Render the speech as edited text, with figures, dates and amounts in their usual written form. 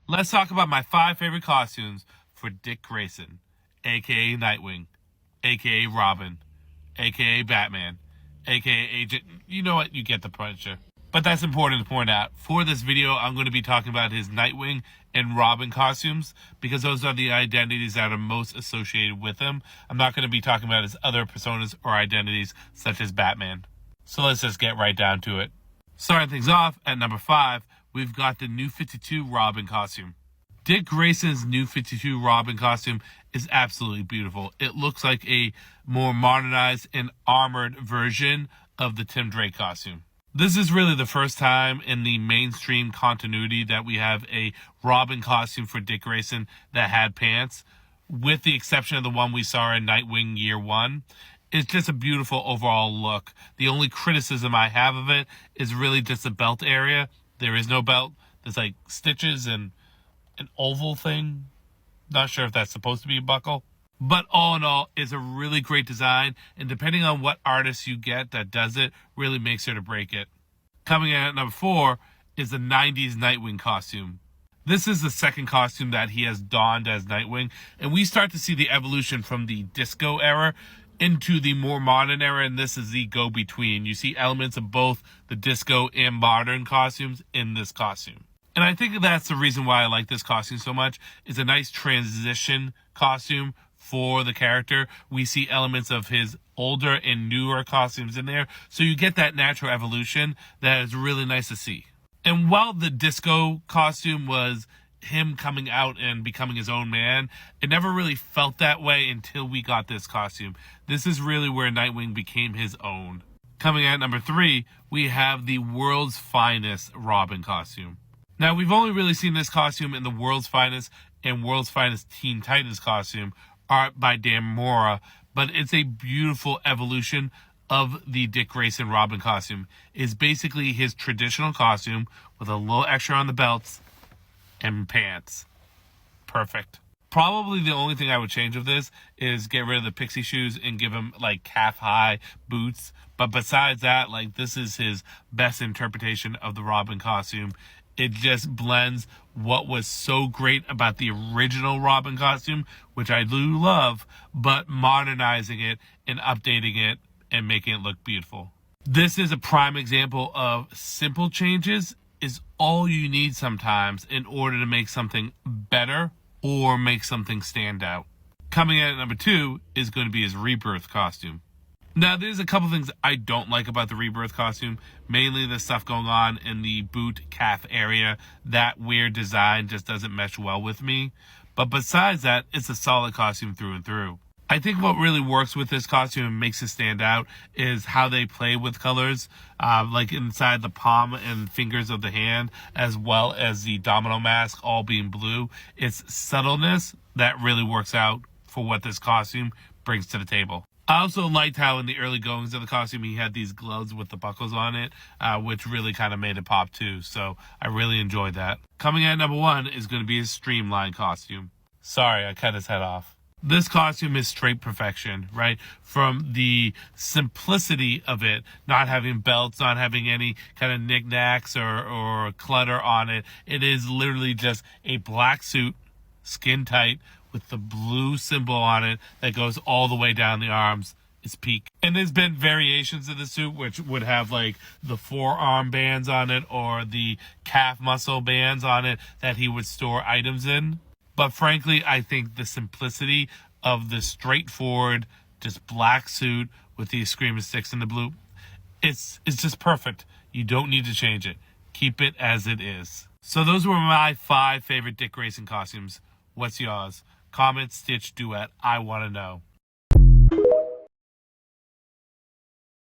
Let's talk about my 5 favorite costumes for Dick Grayson, aka Nightwing, aka Robin, aka Batman, aka Agent. You know what? You get the picture. But that's important to point out. For this video, I'm going to be talking about his Nightwing and Robin costumes because those are the identities that are most associated with him. I'm not going to be talking about his other personas or identities such as Batman. So let's just get right down to it. Starting things off at number 5, we've got the New 52 Robin costume. Dick Grayson's New 52 Robin costume is absolutely beautiful. It looks like a more modernized and armored version of the Tim Drake costume. This is really the first time in the mainstream continuity that we have a Robin costume for Dick Grayson that had pants, with the exception of the one we saw in Nightwing Year 1. It's just a beautiful overall look. The only criticism I have of it is really just the belt area. There is no belt. There's like stitches and an oval thing. Not sure if that's supposed to be a buckle. But all in all, it's a really great design. And depending on what artist you get that does it, really makes it or break it. Coming in at number 4 is the 90s Nightwing costume. This is the second costume that he has donned as Nightwing. And we start to see the evolution from the disco era into the more modern era, and this is the go-between. You see elements of both the disco and modern costumes in this costume. And I think that's the reason why I like this costume so much. It's a nice transition costume for the character. We see elements of his older and newer costumes in there, so you get that natural evolution that is really nice to see. And while the disco costume was him coming out and becoming his own man, it never really felt that way until we got this costume. This is really where Nightwing became his own. Coming at number 3, we have the World's Finest Robin costume. Now, we've only really seen this costume in the World's Finest and World's Finest Teen Titans costume, art by Dan Mora, but it's a beautiful evolution of the Dick Grayson Robin costume. It's basically his traditional costume with a little extra on the belts and pants. Perfect. Probably the only thing I would change of this is get rid of the pixie shoes and give him like calf-high boots. But besides that, like, this is his best interpretation of the Robin costume. It just blends what was so great about the original Robin costume, which I do love, but modernizing it and updating it and making it look beautiful. This is a prime example of simple changes is all you need sometimes in order to make something better or make something stand out. Coming in at number 2 is going to be his Rebirth costume. Now, there's a couple things I don't like about the Rebirth costume. Mainly the stuff going on in the boot calf area. That weird design just doesn't mesh well with me. But besides that, it's a solid costume through and through. I think what really works with this costume and makes it stand out is how they play with colors, like inside the palm and fingers of the hand, as well as the domino mask all being blue. It's subtleness that really works out for what this costume brings to the table. I also liked how in the early goings of the costume he had these gloves with the buckles on it, which really kind of made it pop too. So I really enjoyed that. Coming at number 1 is going to be his Streamline costume. Sorry, I cut his head off. This costume is straight perfection, right? From the simplicity of it, not having belts, not having any kind of knickknacks or clutter on it. It is literally just a black suit, skin tight, with the blue symbol on it that goes all the way down the arms. It's peak. And there's been variations of the suit which would have like the forearm bands on it or the calf muscle bands on it that he would store items in. But frankly, I think the simplicity of the straightforward, just black suit with these screaming sticks in the blue, it's just perfect. You don't need to change it. Keep it as it is. So those were my 5 favorite Dick Grayson costumes. What's yours? Comment, stitch, duet. I want to know.